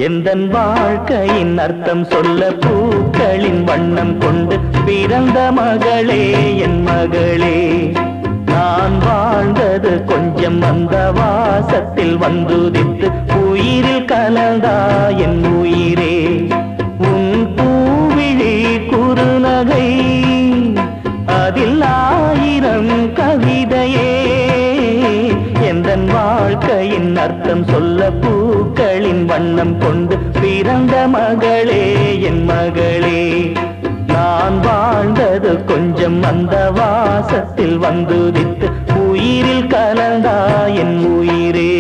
எந்தன் வாழ்க்கையின் அர்த்தம் சொல்ல பூக்களின் வண்ணம் கொண்டு பிறந்த மகளே என் மகளே. நான் வாழ்ந்தது கொஞ்சம் அந்த வாசத்தில் வந்துதித்து உயிரில் கலந்தா என் உயிரே. உன் பூவிழி குறுநகை அதில் ஆயிரம் கவிதையே. எந்தன் வாழ்க்கையின் அர்த்தம் சொல்ல பூக்களின் வண்ணம் கொண்டு பிறந்த மகளே என் மகளே. நான் வாழ்ந்தது கொஞ்சம் அந்த வாசத்தில் வந்துதித்து உயிரில் கலந்தா என் உயிரே.